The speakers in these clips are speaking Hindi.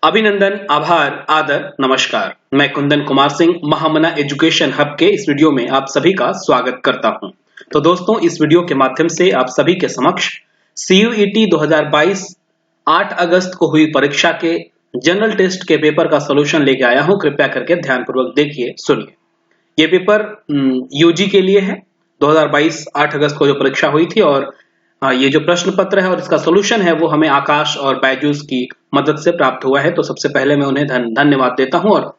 अभिनंदन, आभार, आदर, नमस्कार। मैं कुंदन कुमार सिंह महामना एजुकेशन हब के इस वीडियो में आप सभी का स्वागत करता हूं। तो दोस्तों, इस वीडियो के माध्यम से आप सभी के समक्ष CUET 2022 8 अगस्त को हुई परीक्षा के जनरल टेस्ट के पेपर का सॉल्यूशन लेके आया हूं। कृपया करके ध्यानपूर्वक देखिए, सुनिए। ये पेपर यूजी के लिए है। 2022 8 अगस्त को जो परीक्षा हुई थी और ये जो प्रश्न पत्र है और इसका सॉल्यूशन है वो हमें आकाश और बायजूस की मदद से प्राप्त हुआ है। तो सबसे पहले मैं उन्हें धन्यवाद देता हूं और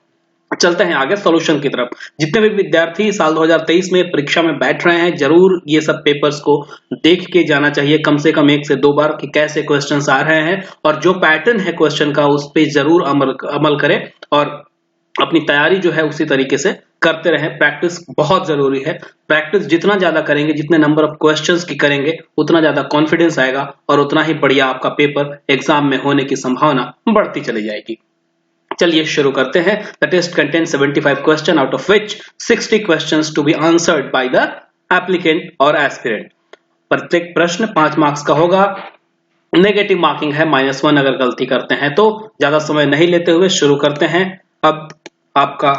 चलते हैं आगे सॉल्यूशन की तरफ। जितने भी विद्यार्थी साल 2023 में परीक्षा में बैठ रहे हैं, जरूर ये सब पेपर्स को देख के जाना चाहिए कम से कम 1 से 2 बार कि कैसे क्वेश्चंस आ रहे हैं और जो पैटर्न है क्वेश्चन का उस पर जरूर अमल करें और अपनी तैयारी जो है उसी तरीके से करते रहें। प्रैक्टिस बहुत जरूरी है। प्रैक्टिस जितना ज्यादा करेंगे, जितने नंबर ऑफ क्वेश्चंस की करेंगे, उतना ज्यादा कॉन्फिडेंस आएगा और उतना ही बढ़िया आपका पेपर एग्जाम में होने की संभावना बढ़ती चली जाएगी। चलिए शुरू करते हैं। The test contains 75 question, out of which 60 questions to be answered by the applicant और एस्पिरेंट। प्रत्येक प्रश्न 5 मार्क्स का होगा। नेगेटिव मार्किंग है -1 अगर गलती करते हैं तो। ज्यादा समय नहीं लेते हुए शुरू करते हैं अब आपका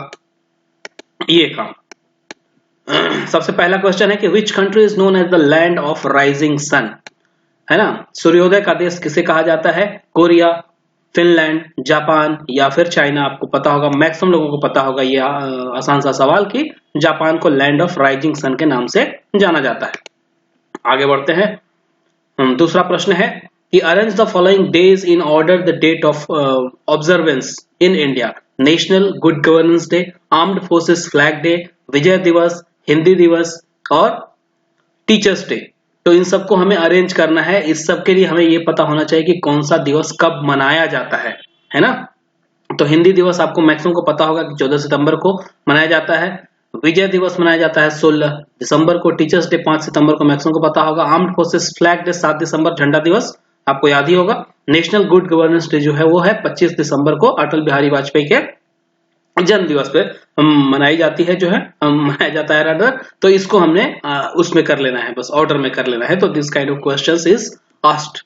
ये काम। सबसे पहला क्वेश्चन है कि which country is known as the land of rising sun, है ना। सूर्योदय का देश किसे कहा जाता है? कोरिया, फिनलैंड, जापान या फिर चाइना। आपको पता होगा, मैक्सिमम लोगों को पता होगा ये आसान सा सवाल कि जापान को लैंड ऑफ राइजिंग सन के नाम से जाना जाता है। आगे बढ़ते हैं। दूसरा प्रश्न है कि arrange the following days in order the date of observance in India. National good governance day, armed forces flag day, Vijay Diwas, Hindi दिवस और टीचर्स डे। तो इन सबको हमें अरेंज करना है। इस सब के लिए हमें ये पता होना चाहिए कि कौन सा दिवस कब मनाया जाता है ना। तो हिंदी दिवस आपको मैक्सिमम को पता होगा कि 14 सितंबर को मनाया जाता है। विजय दिवस मनाया जाता है 16 दिसंबर को। टीचर्स डे 5 सितंबर को मैक्सिमम को पता होगा। आर्म्ड फोर्सेस फ्लैग डे 7 दिसंबर, झंडा दिवस आपको याद ही होगा। नेशनल गुड गवर्नेंस डे जो है वो है 25 दिसंबर को, अटल बिहारी वाजपेयी के जन्म दिवस पे मनाई जाती है, जो है मनाया जाता है रादर। तो इसको हमने उसमें कर लेना है, बस ऑर्डर में कर लेना है। तो this kind of questions is asked.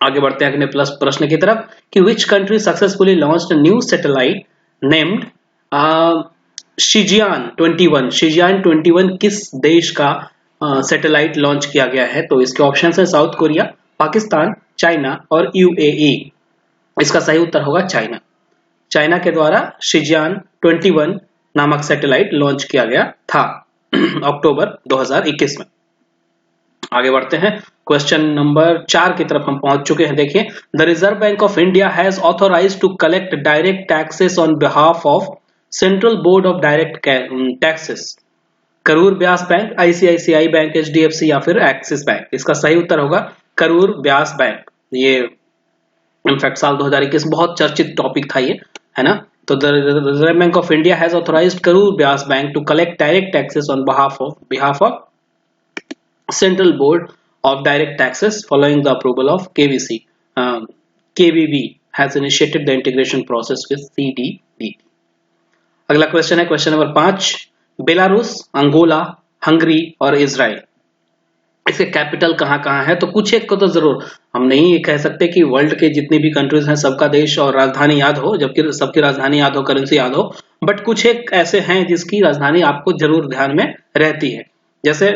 आगे बढ़ते हैं अगले प्लस प्रश्न की तरफ कि which country successfully launched a new satellite named Shijian 21। Shijian 21 किस देश का सैटेलाइट लॉन्च किया गया है? तो इसके ऑप्शंस है साउथ कोरिया, पाकिस्तान, चाइना और UAE। इसका सही उत्तर होगा चाइना। चाइना के द्वारा शिजियान 21 नामक सैटेलाइट लॉन्च किया गया था अक्टूबर 2021 में। आगे बढ़ते हैं। क्वेश्चन नंबर 4 की तरफ हम पहुंच चुके हैं। देखिए, the Reserve Bank of India has authorised to collect direct taxes on behalf of Central Board of Direct Taxes. Karur Vysya bank, ICICI bank, HDFC या फिर एक्सिस बैंक। इसका सही उत्तर होगा करूर व्यास बैंक। ये इनफैक्ट साल 2021 बहुत चर्चित टॉपिक था ये, है ना। तो the Reserve Bank of India has authorised Karur Vysya bank to collect direct taxes on behalf of Central Board of Direct Taxes following the approval of KBC। KBB has initiated the integration process with CDB। अगला क्वेश्चन है question number 5। Belarus, Angola, Hungary और इजराइल, इसके कैपिटल कहाँ है? तो कुछ एक को तो जरूर, हम नहीं कह सकते कि वर्ल्ड के जितनी भी कंट्रीज हैं सबका देश और राजधानी याद हो, जबकि सबकी राजधानी याद हो, करेंसी याद हो, बट कुछ एक ऐसे हैं जिसकी राजधानी आपको जरूर ध्यान में रहती है। जैसे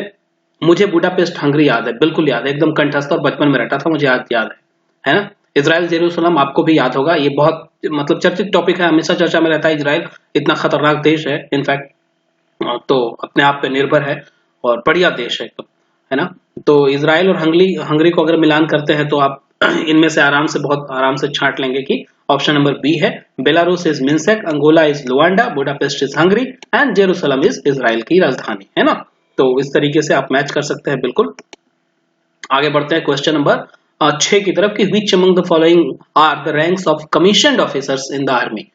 मुझे बुडापेस्ट हंगरी याद है, बिल्कुल याद है, एकदम कंठस्थ और बचपन में रटा था, मुझे याद है ना। इजराइल जेरूसलम आपको भी याद होगा, ये बहुत मतलब चर्चित टॉपिक है, हमेशा चर्चा में रहता है। इजराइल इतना खतरनाक देश है, इनफैक्ट तो अपने आप पे निर्भर है और बढ़िया देश है ना। तो इजराइल और हंगरी को अगर मिलान करते हैं तो आप इनमें से बहुत आराम से छांट लेंगे कि ऑप्शन नंबर बी है। Belarus is Minsk, Angola is Luanda, Budapest is Hungary and Jerusalem is Israel की राजधानी, है ना। तो इस तरीके से आप मैच कर सकते हैं बिल्कुल। आगे बढ़ते हैं क्वेश्चन नंबर 6 की तरफ कि which among the following are the ranks of commissioned officers in the army.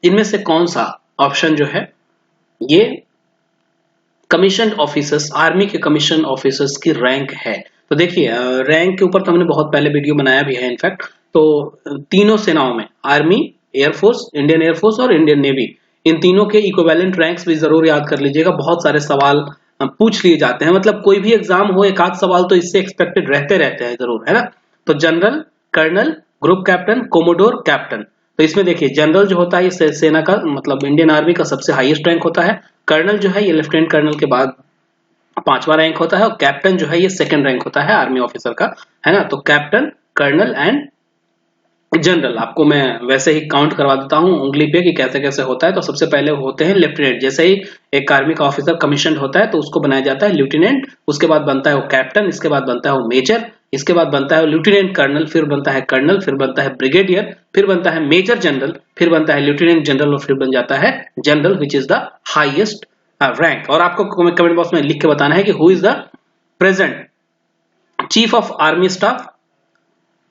इनमें से कौन सा ऑप्शन जो है ये कमीशन ऑफिसर्स, आर्मी के कमीशन ऑफिसर्स की रैंक है? तो देखिए, रैंक के ऊपर तो हमने बहुत पहले वीडियो बनाया भी है इनफैक्ट। तो तीनों सेनाओं में, आर्मी, एयरफोर्स, इंडियन एयरफोर्स और इंडियन नेवी, इन तीनों के इक्विवेलेंट रैंक्स भी जरूर याद कर लीजिएगा। बहुत सारे सवाल पूछ लिए जाते हैं, मतलब कोई भी एग्जाम हो एक आध सवाल तो इससे एक्सपेक्टेड रहते हैं जरूर, है ना। तो general, colonel, group captain, commodore, captain. तो इसमें देखिए जनरल जो होता है ये सेना का मतलब इंडियन आर्मी का सबसे हाईएस्ट रैंक होता है। कर्नल जो है ये लेफ्टिनेंट कर्नल के बाद 5वां रैंक होता है, और कैप्टन जो है ये सेकंड रैंक होता है आर्मी ऑफिसर का, है ना। तो कैप्टन, कर्नल एंड जनरल आपको मैं वैसे ही काउंट करवा देता हूँ उंगली पे कि कैसे कैसे होता है। तो सबसे पहले होते हैं लेफ्टिनेंट। जैसे ही एक आर्मी का ऑफिसर कमीशन होता है तो उसको बनाया जाता है लेफ्टिनेंट, उसके बाद बनता है वो कैप्टन, इसके बाद बनता है वो मेजर, इसके बाद बनता है लेफ्टिनेंट कर्नल, फिर बनता है कर्नल, फिर बनता है ब्रिगेडियर, फिर बनता है मेजर जनरल, फिर बनता है लेफ्टिनेंट जनरल, और फिर बन जाता है general, which is the highest rank. और आपको कमेंट बॉक्स में लिख के बताना है कि who is the present chief of army staff.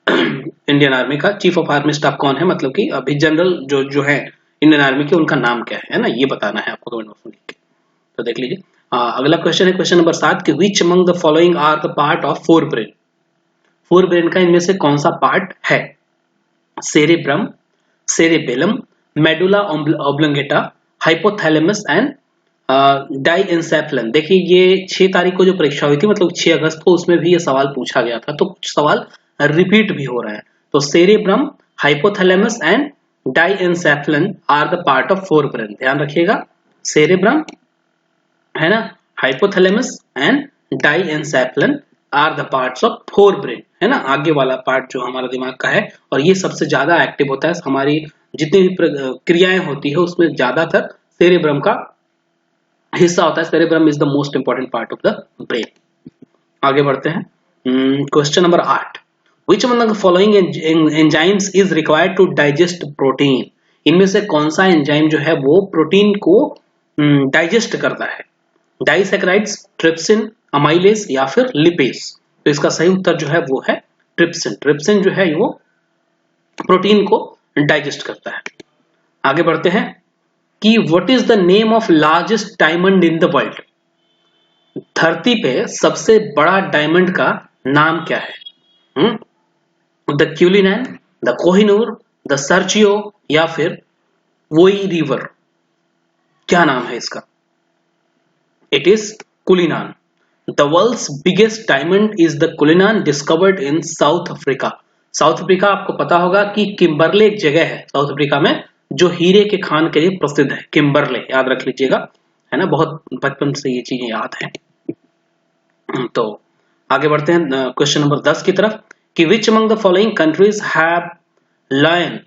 Indian army का चीफ ऑफ आर्मी स्टाफ कौन है, मतलब कि अभी जनरल जो है इंडियन आर्मी के, उनका नाम क्या है ना, ये बताना है आपको कमेंट बॉक्स में लिख के। तो देख लीजिए अगला क्वेश्चन है क्वेश्चन नंबर 7 कि which among the following are the part of fore brain. Fore brain का इनमें से कौन सा पार्ट है? Cerebrum, cerebellum, medulla oblongata, hypothalamus and diencephalon. देखिए ये 6 तारीख को जो परीक्षा हुई थी, मतलब 6 अगस्त को, उसमें भी ये सवाल पूछा गया था, तो कुछ सवाल रिपीट भी हो रहा है। तो cerebrum, hypothalamus and diencephalon are the part of fore brain. ध्यान रखिएगा, सेरेब्रम है ना, hypothalamus and diencephalon are the parts of fore brain, है ना, आगे वाला पार्ट जो हमारा दिमाग का है, और ये सबसे ज्यादा एक्टिव होता है। हमारी जितनी भी क्रियाएं होती है उसमें ज्यादातर सेरेब्रम का हिस्सा होता है। Cerebrum is the most important part of the brain. आगे बढ़ते हैं question number 8 which among the following enzymes is required to digest protein. इनमें से कौन सा एंजाइम जो है वो प्रोटीन को डाइजेस्ट करता है? डाइसैकेराइड्स, ट्रिप्सिन, अमाइलेज या फिर लिपेज। तो इसका सही उत्तर जो है वो है ट्रिप्सिन। ट्रिप्सिन जो है वो प्रोटीन को डाइजेस्ट करता है। आगे बढ़ते हैं कि what is the name of largest diamond in the world. धरती पे सबसे बड़ा डायमंड का नाम क्या है? The Cullinan, the Kohinoor, the Sergio या फिर वोई रिवर। क्या नाम है इसका? It is Cullinan. The world's biggest diamond is the Cullinan discovered in South Africa. South Africa आपको पता होगा कि किम्बरले एक जगह है साउथ अफ्रीका में जो हीरे के खान के लिए प्रसिद्ध है। किम्बरले याद रख लीजिएगा, है ना, बहुत बचपन से ये चीजें याद हैं। तो आगे बढ़ते हैं क्वेश्चन नंबर 10 की तरफ कि which among the following countries have lion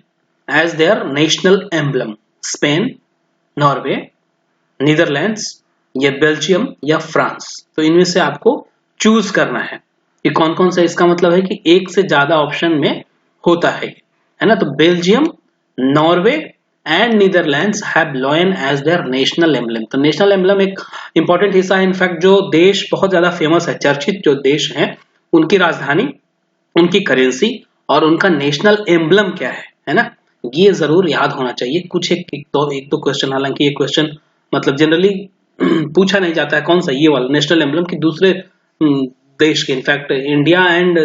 as their national emblem. Spain, Norway, Netherlands या बेल्जियम या फ्रांस। तो इनमें से आपको चूज करना है कि कौन कौन सा। इसका मतलब है कि एक से ज्यादा ऑप्शन में होता है ना। तो Belgium, Norway and Netherlands have lion as their national emblem. तो नेशनल एम्बलम एक इंपॉर्टेंट हिस्सा है। इनफैक्ट जो देश बहुत ज्यादा फेमस है, चर्चित जो देश हैं, उनकी राजधानी, उनकी करेंसी और उनका नेशनल एम्बलम क्या है ना, ये जरूर याद होना चाहिए। कुछ एक दो क्वेश्चन, हालांकि ये क्वेश्चन मतलब जनरली पूछा नहीं जाता है कौन सा ये वाला नेशनल एम्बलम की दूसरे देश के। इनफैक्ट इंडिया एंड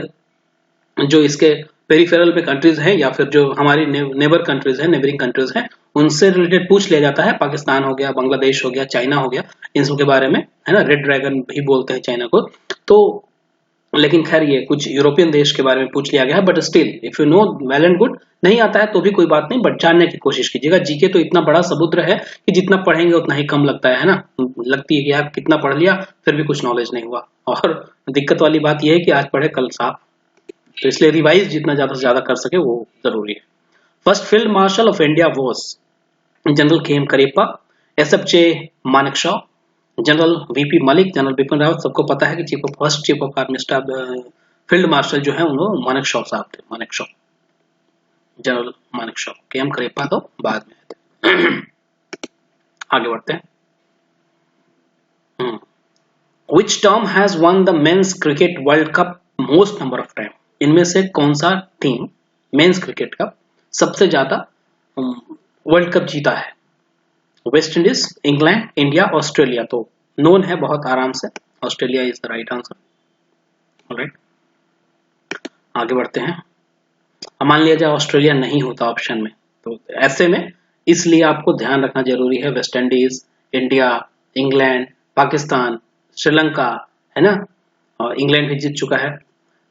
जो इसके पेरिफेरल में कंट्रीज हैं या फिर जो हमारी नेबर कंट्रीज हैं, नेबरिंग कंट्रीज हैं, उनसे रिलेटेड पूछ लिया जाता है। पाकिस्तान हो गया, बांग्लादेश हो गया, चाइना हो गया, इन सब के बारे में, है ना। रेड ड्रैगन भी बोलते हैं चाइना को। तो लेकिन खैर ये कुछ यूरोपियन देश के बारे में पूछ लिया गया है। But still if you know well and good, नहीं आता है तो भी कोई बात नहीं, बट जानने की कोशिश कीजिएगा। जीके तो इतना बड़ा समुद्र है कि जितना पढ़ेंगे उतना ही कम लगता है ना। लगती है कि यार कितना पढ़ लिया फिर भी कुछ नॉलेज नहीं हुआ। और दिक्कत वाली बात यह है कि आज पढ़े कल साफ, तो इसलिए रिवाइज जितना ज्यादा से ज्यादा कर सके वो जरूरी है। First field marshal of India was general K M Cariappa, SFJ Manekshaw, general VP Malik, general Bipin Rawat. सबको पता है कि first chief of army staff field marshal जो है उन्होंने मानेकशॉ साहब थे। Manekshaw, general Manekshaw. K M Kareppa तो बाद में थे। आगे बढ़ते हैं। Which term has one the men's cricket world cup most number of time. इनमें से कौन सा टीम मेंस क्रिकेट कप सबसे ज्यादा वर्ल्ड कप जीता है? West Indies, England, India, Australia. तो नोन है बहुत आराम से, Australia is the right answer. Alright, आगे बढ़ते हैं। मान लिया जाए ऑस्ट्रेलिया नहीं होता ऑप्शन में, तो ऐसे में इसलिए आपको ध्यान रखना जरूरी है West Indies, India, England, Pakistan, Sri Lanka, है ना, और इंग्लैंड भी जीत चुका है।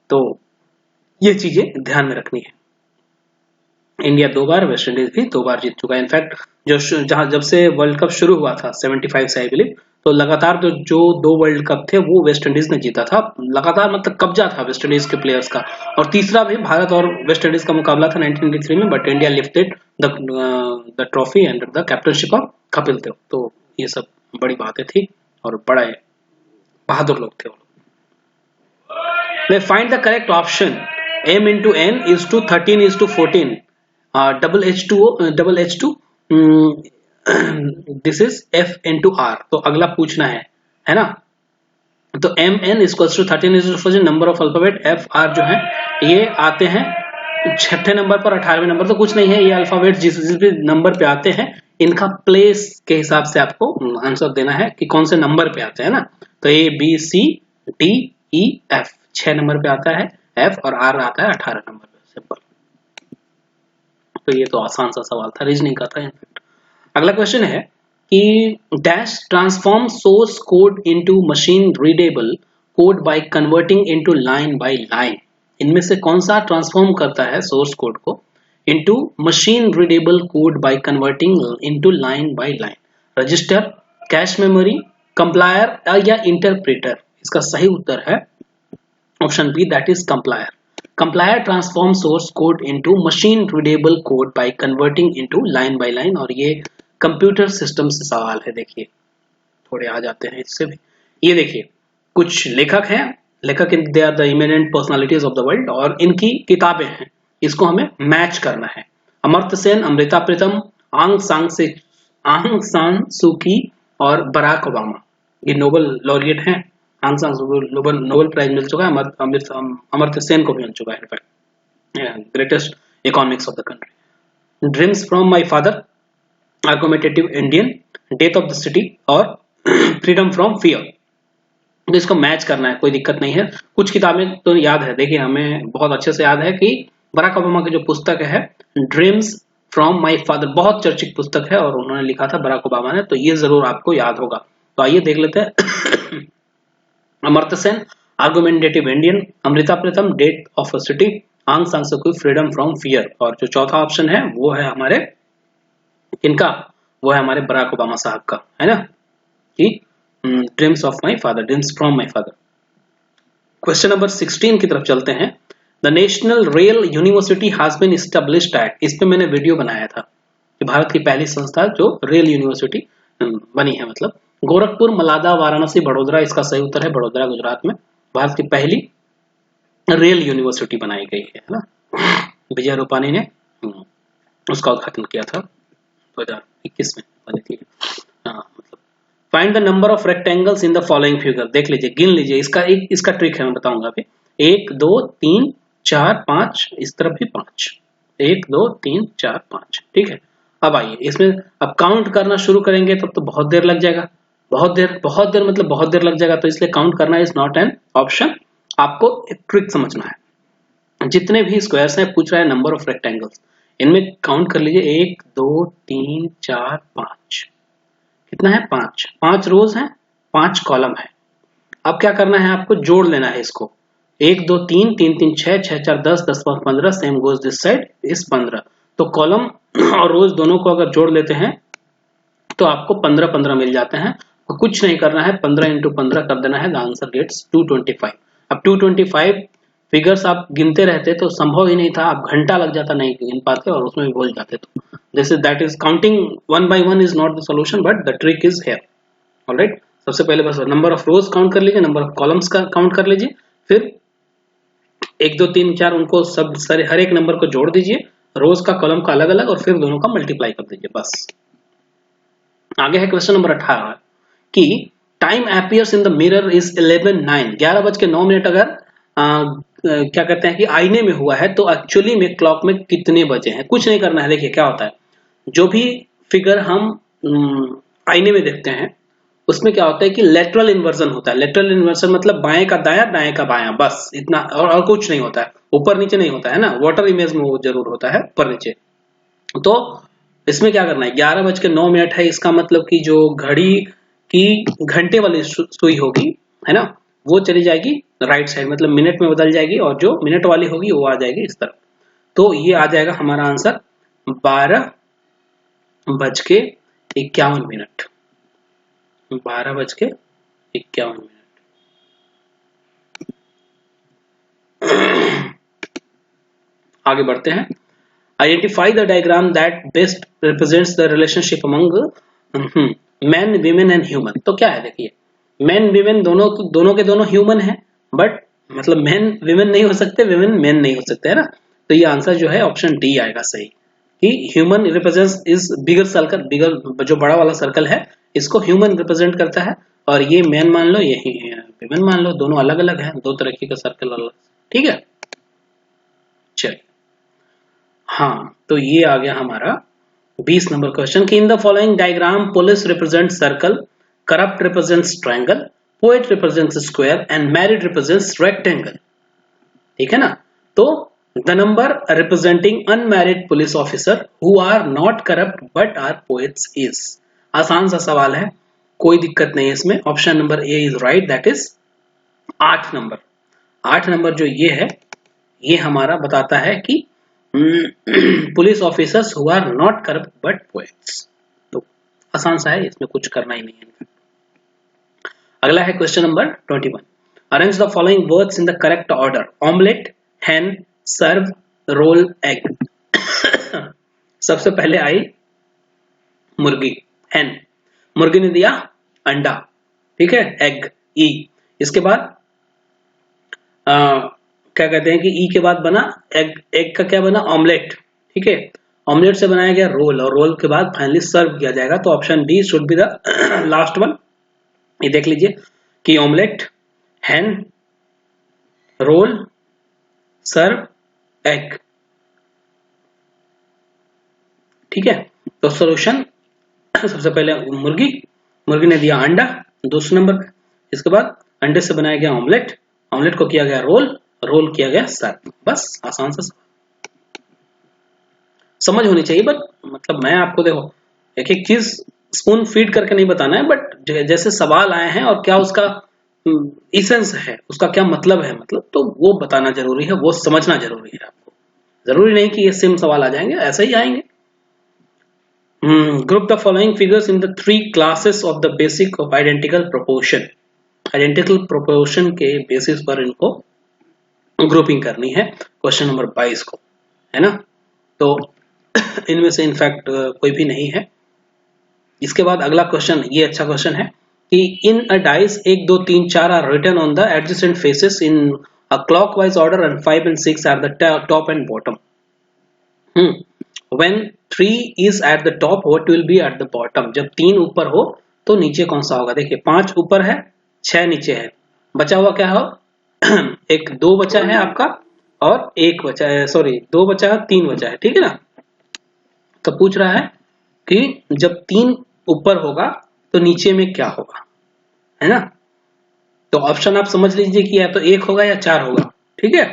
तो ये चीजें ध्यान में रखनी है। इंडिया 2 बार, वेस्ट इंडीज भी 2 बार जीत चुका है। इनफैक्ट जहां जब से वर्ल्ड कप शुरू हुआ था 75 से आई बिलीव, तो लगातार जो 2 वर्ल्ड कप थे वो वेस्ट इंडीज ने जीता था लगातार, मतलब कब्जा था वेस्ट इंडीज के प्लेयर्स का। और तीसरा भी भारत और वेस्ट इंडीज का मुकाबला था 1983 में, but India lifted the trophy under the captainship of Kapil Dev. तो ये सब बड़ी बातें थी और बड़े बहादुर लोग थे। Find the correct option, m into n is to 13 is to 14, double H2 this is f into r। तो अगला पूछना है ना। तो m n equals to 13 is to 14, number of alphabet f r जो है ये आते हैं 6ठे नंबर पर, 18वें नंबर तो कुछ नहीं है, ये अल्फाबेट जिस भी नंबर पे आते हैं इनका प्लेस के हिसाब से आपको आंसर देना है कि कौन से नंबर पे आते हैं ना। तो a b c d e f 6 number पे आता है F, और R आता है 18 नंबर पे, सिंपल। तो ये तो आसान सा सवाल था, रीजनिंग का था इनफैक्ट। अगला क्वेश्चन है कि dash transform source code into machine readable code by converting into line by line. इनमें से कौन सा ट्रांसफॉर्म करता है सोर्स कोड को into machine readable code by converting into line by line? Register, cache memory, compiler या इंटरप्रेटर? इसका सही उत्तर है option B, that is compiler. Compiler transform source code into machine readable code by converting into line by line. और ये कंप्यूटर सिस्टम से सवाल है, देखिए थोड़े आ जाते हैं इससे भी। ये देखिए कुछ लेखक हैं, लेखक they are the eminent personalities of the world, और इनकी किताबें हैं, इसको हमें मैच करना है। अमर्त्य सेन, अमृता प्रीतम, आंग सान सूकी और बराक ओबामा, ये नोबेल लॉरिएट हैं। आंग सान सूकी नोबेल प्राइज मिल चुका है, अमर्त्य सेन को भी मिल चुका है, in fact greatest economics of the country. Dreams from my father, argumentative Indian, death of the city और फ्रीडम फ्रॉम फियर। तो इसको मैच करना है, कोई दिक्कत नहीं है। कुछ किताबें तो याद है, देखिए हमें बहुत अच्छे से याद है कि बराक ओबामा की जो पुस्तक है ड्रीम्स फ्रॉम माय फादर, बहुत चर्चित पुस्तक है और उन्होंने लिखा था बराक ओबामा ने, तो ये जरूर आपको याद होगा। तो आइए देख लेते हैं। Amartya Sen, argumentative Indian, Amrita Pritam, death of a city, आंग सान सू की, फ्रीडम फ्रॉम फियर। और जो चौथा ऑप्शन है वो है हमारे इनका, वो है हमारे बराक ओबामा साहब का, है ना, कि dreams of my father, dreams from my father. Question number 16 की तरफ चलते हैं। The national rail university has been established at, इस पे मैंने वीडियो बनाया था कि भारत की पहली संस्था जो रेल यूनिवर्सिटी बनी है, मतलब गोरखपुर, मलादा, वाराणसी, बड़ोदरा। इसका सही उत्तर है बड़ोदरा, गुजरात में भारत की पहली रेल यूनिवर्सिटी बनाई गई है ना। विजय रूपानी ने उसका उद्घाटन किया था 2021 में बनी थी। मतलब find the number of rectangles in the following figure, देख लीजिए, गिन लीजिए। इसका ट्रिक है, मैं बताऊंगा अभी। 1 2 3 4 5, इस तरफ भी 5, 1 2 3 4 5, ठीक है। अब आइए इसमें, अब काउंट करना शुरू करेंगे तब तो बहुत देर लग जाएगा, बहुत देर मतलब बहुत देर लग जाएगा, तो इसलिए काउंट करना इज नॉट एन ऑप्शन। आपको एक ट्रिक समझना है। जितने भी स्क्वायर्स हैं, पूछ रहा है नंबर ऑफ रेक्टेंगल्स, इनमें काउंट कर लीजिए 1 2 3 4 5, कितना है 5, 5 रोज हैं, 5 कॉलम है। अब क्या करना है, आपको जोड़ लेना है इसको, 1 2 3 3 3 6 6 4 10 10 5 15, सेम गोज दिस साइड इस 15। तो कॉलम और रोज दोनों को अगर जोड़ लेते हैं तो आपको 15 15 मिल जाते हैं। तो कुछ नहीं करना है, 15 into 15 कर देना है, द आंसर गेट्स 225। अब 225 फिगर्स आप गिनते रहते तो संभव ही नहीं था, आप घंटा लग जाता नहीं गिन पाते और उसमें भी भूल जाते। तो this is that is counting one by one is not the solution but the trick is here. Alright, सबसे पहले बस नंबर ऑफ रोज काउंट कर लीजिए, नंबर ऑफ कॉलम्स का काउंट कर लीजिए, फिर 1 2 3 4 उनको सब सारे हर एक नंबर को जोड़ दीजिए, रोज का कॉलम का अलग अलग, और फिर दोनों का मल्टीप्लाई कर दीजिए, बस। आगे है क्वेश्चन नंबर 18 कि time appears in the mirror is 11:09, 11:09 अगर क्या कहते हैं कि आईने में हुआ है तो एक्चुअली में क्लॉक में कितने बजे हैं। कुछ नहीं करना है, देखिए क्या होता है, जो भी फिगर हम आईने में देखते हैं उसमें क्या होता है कि लेटरल इन्वर्जन होता है। लेटरल इन्वर्जन मतलब बाएं का दायां, दाएं का बायां, बस इतना, और कुछ नहीं होता है, ऊपर नीचे नहीं होता है ना। वाटर इमेज में वो जरूर होता है ऊपर नीचे। तो इसमें क्या करना है, 11:09 है, इसका मतलब कि जो घड़ी की घंटे वाली सुई होगी, है ना, वो चली जाएगी राइट साइड, मतलब मिनट में बदल जाएगी, और जो मिनट वाली होगी वो आ जाएगी इस तरफ। तो ये आ जाएगा हमारा आंसर 12:51। 12:51। आगे बढ़ते हैं। Identify the diagram that best represents the relationship among man, women and human. तो क्या है, देखिए मैन वीमेन दोनों के दोनों ह्यूमन है, बट मतलब मैन वीमेन नहीं हो सकते, वीमेन मैन नहीं हो सकते, है ना। तो ये आंसर जो है ऑप्शन डी आएगा सही, कि human represents is bigger circle, bigger जो बड़ा वाला सर्कल है इसको ह्यूमन रिप्रेजेंट करता है, और ये मैन मान लो, ये वीमेन मान लो, दोनों अलग अलग है, दो तरह का सर्कल अलग। ठीक है, चलिए हाँ, तो ये आ गया हमारा 20 नंबर क्वेश्चन कि in the following diagram police represent circle, corrupt represents triangle, poet represents square and married represents rectangle. ठीक है ना। तो the number representing unmarried police officer who are not corrupt but are poets is. आसान सा सवाल है, कोई दिक्कत नहीं है इसमें। Option number A is right, that is 8 number. 8 number जो ये है, ये हमारा बताता है कि police officers who are not corrupt but poets. तो आसान सा है, इसमें कुछ करना ही नहीं है। अगला है question number 21। Arrange the following words in the correct order. Omelette, hen, serve, roll, egg. सबसे पहले आई मुर्गी, हैन। मुर्गी ने दिया अंडा, ठीक है, एग, ई। इसके बाद क्या कहते हैं कि ई के बाद बना एग, एग का क्या बना, ऑमलेट। ठीक है, ऑमलेट से बनाया गया रोल, और रोल के बाद फाइनली सर्व किया जाएगा। तो option D should be the last one. ये देख लीजिए कि ऑमलेट, हैन, रोल, सर्व, एग। ठीक है, तो सॉल्यूशन सबसे पहले मुर्गी, मुर्गी ने दिया अंडा दूसरे नंबर पे। इसके बाद अंडे से बनाया गया ऑमलेट, ऑमलेट को किया गया रोल, रोल किया गया सर्व। बस आसान सा समझ होनी चाहिए। बट मतलब मैं आपको देखो एक एक चीज स्पून फीड करके नहीं बताना है, बट जैसे सवाल आए हैं और क्या उसका इसेंस है, उसका क्या मतलब है, मतलब तो वो बताना जरूरी है, वो समझना जरूरी है आपको। जरूरी नहीं कि ये सेम सवाल आ जाएंगे, ऐसे ही आएंगे। Group the following figures in the 3 classes of the basic of identical proportion. Identical proportion के बेसिस पर इनको ग्रुपिंग करनी है क्वेश्चन नंबर 22 को, है ना। तो इनमें से इनफैक्ट कोई भी नहीं है। इसके बाद अगला क्वेश्चन, ये अच्छा क्वेश्चन है कि in a dice 1 2 3 4 are written on the adjacent faces in a clockwise order and 5 and 6 are the top and bottom. When 3 is at the top what will be at the bottom. जब 3 ऊपर हो तो नीचे कौन सा होगा। देखिए 5 ऊपर है, 6 नीचे है, बचा हुआ क्या हो एक 2 बचा है आपका और 1 बचा है, सॉरी 2 बचा है, 3 बचा है। ठीक है ना। तो पूछ रहा है कि जब 3 ऊपर होगा तो नीचे में क्या होगा, है ना। तो ऑप्शन आप समझ लीजिए कि या तो 1 होगा या 4 होगा। ठीक है,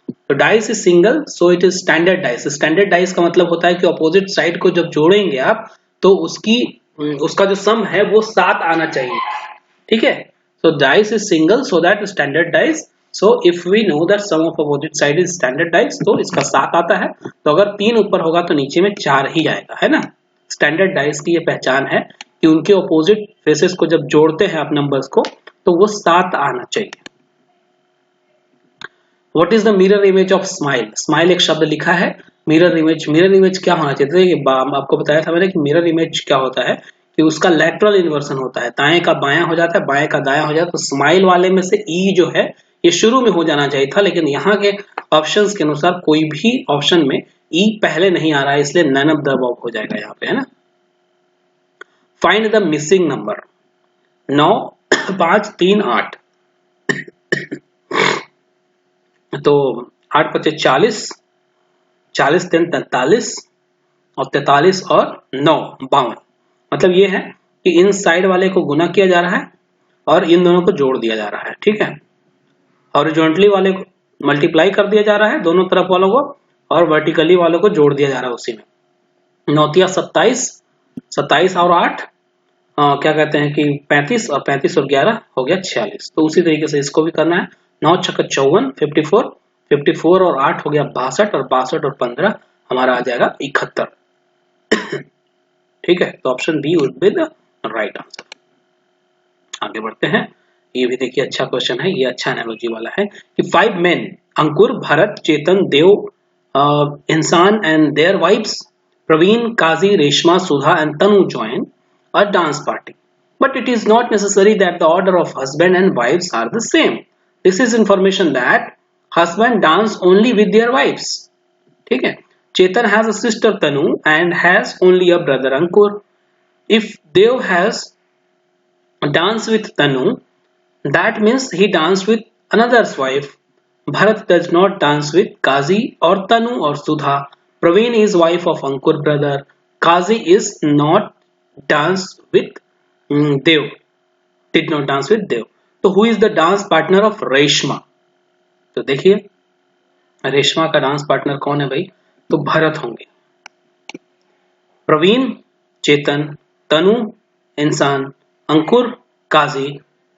तो dice is single so it is standard dice. Standard dice का मतलब होता है कि अपोजिट साइड को जब जोड़ेंगे आप तो उसका जो सम है वो 7 आना चाहिए। ठीक है, so dice is single so that standard dice, so if we know that sum of opposite side is standard dice तो इसका 7 आता है। तो अगर 3 ऊपर होगा तो नीचे में 4 ही आएगा, है ना। स्टैंडर्ड डाइस की ये पहचान है कि उनके ऑपोजिट फेसेस को जब जोड़ते हैं आप नंबर्स को तो वो 7 आना चाहिए। What is the mirror image of smile. Smile एक शब्द लिखा है, मिरर इमेज। मिरर इमेज क्या होना चाहिए, आपको बताया था मैंने कि मिरर इमेज क्या होता है कि उसका लैटरल इन्वर्सन होता है, दाएं का बायां हो जाता है, बाएं का दायां हो जाता है। तो स्माइल वाले में से ई जो है ये शुरू में हो जाना चाहिए था, लेकिन यहाँ के ऑप्शंस के अनुसार कोई भी ऑप्शन में ई पहले नहीं आ रहा है, इसलिए नन ऑफ द अबव हो जाएगा यहाँ पे, है ना। Find the missing number. 9 5 3 8 तो 8 5 40, 40 3 43 और 43 और 9 52। मतलब ये है कि इन साइड वाले को गुना किया जा रहा है और इन दोनों को जोड़ दिया जा रहा है। ठीक है, हॉरिजॉन्टली वाले को मल्टीप्लाई कर दिया जा रहा है दोनों तरफ वालों को, और वर्टिकली वालों को जोड़ दिया जा रहा है उसी में। 9 तिया 27, 27 और 8 क्या कहते हैं कि 35 और 35 और 11 हो गया 46। तो उसी तरीके से इसको भी करना है। 9 छक्का 54 54, 54 और 8 हो गया 62 और 62 और 15 हमारा आ जाएगा 71। ठीक है, तो option B would be the right answer. आगे बढ़ते हैं, ये भी देखिए अच्छा क्वेश्चन है, ये अच्छा एनालॉजी वाला है कि 5 men Ankur, Bharat, Chetan, Dev, Insaan and their wives Praveen, Kazi, Reshma, Sudha and Tanu join a dance party, but it is not necessary that the order of husband and wives are the same. This is information that husband dance only with their wives. ठीक है, चेतन has a sister Tanu and has only a brother Ankur. If Dev has dance with Tanu, that means he danced with another's wife. Bharat does not dance with Kazi or Tanu or Sudha. Praveen is wife of Ankur brother. Kazi is not dance with Dev. Did not dance with Dev. तो who is the dance partner of Reshma? तो देखिए रेशमा का डांस पार्टनर कौन है भाई? तो भरत होंगे। प्रवीण, चेतन, तनु, इंसान, अंकुर, काजी,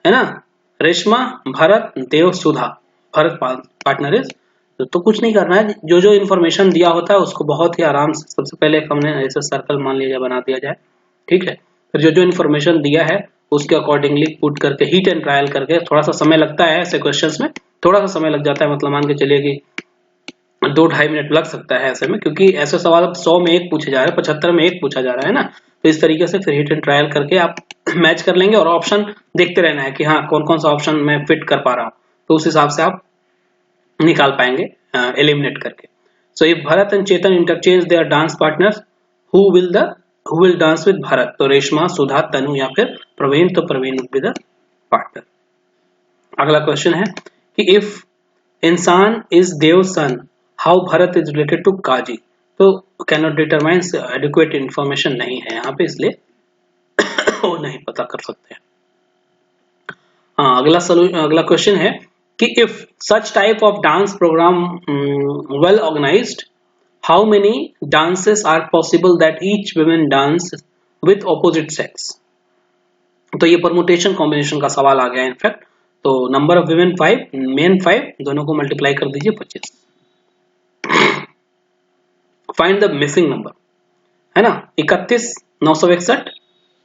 है ना, रेशमा, भरत, देव, सुधा। भरत पार्टनर इज, तो कुछ नहीं करना है, जो जो इन्फॉर्मेशन दिया होता है उसको बहुत ही आराम से सबसे पहले हमने ऐसे सर्कल मान लिया बना दिया जाए, ठीक है। फिर जो जो इन्फॉर्मेशन दिया है उसके अकॉर्डिंगली पुट करके हीट एंड ट्रायल करके, थोड़ा सा समय लगता है ऐसे क्वेश्चंस में, थोड़ा सा समय लग जाता है, मतलब मान के चलिए कि 2-2.5 मिनट लग सकता है ऐसे में, क्योंकि ऐसे सवाल अब 100 में एक पूछे जा रहे हैं, 75 में एक पूछा जा रहा है ना। तो इस तरीके से फिर हिट एंड ट्रायल करके आप मैच कर लेंगे और ऑप्शन देखते रहना है कि हाँ कौन कौन सा ऑप्शन मैं फिट कर पा रहा हूँ, तो उस हिसाब से आप निकाल पाएंगे एलिमिनेट करके। So if Bharat and Chetan interchange their dance partners, who will dance with Bharat? तो रेशमा, सुधा, तनु या फिर प्रवीण, तो प्रवीण विद द पार्टनर। अगला क्वेश्चन है कि if Insaan is Dev son, how Bharat is related to Kazi? तो can not determine, adequate information नहीं है यहाँ पे, इसलिए वो नहीं पता कर सकते हैं। हाँ, अगला क्वेश्चन है कि if such type of dance programme well organised, how many dances are possible that each women dance with opposite sex? तो ये परमुटेशन कॉम्बिनेशन का सवाल आ गया इनफैक्ट। तो नंबर ऑफ वुमेन 5, मेन 5, दोनों को मल्टीप्लाई कर दीजिए 25। फाइंड द मिसिंग नंबर, है ना, 31, 961,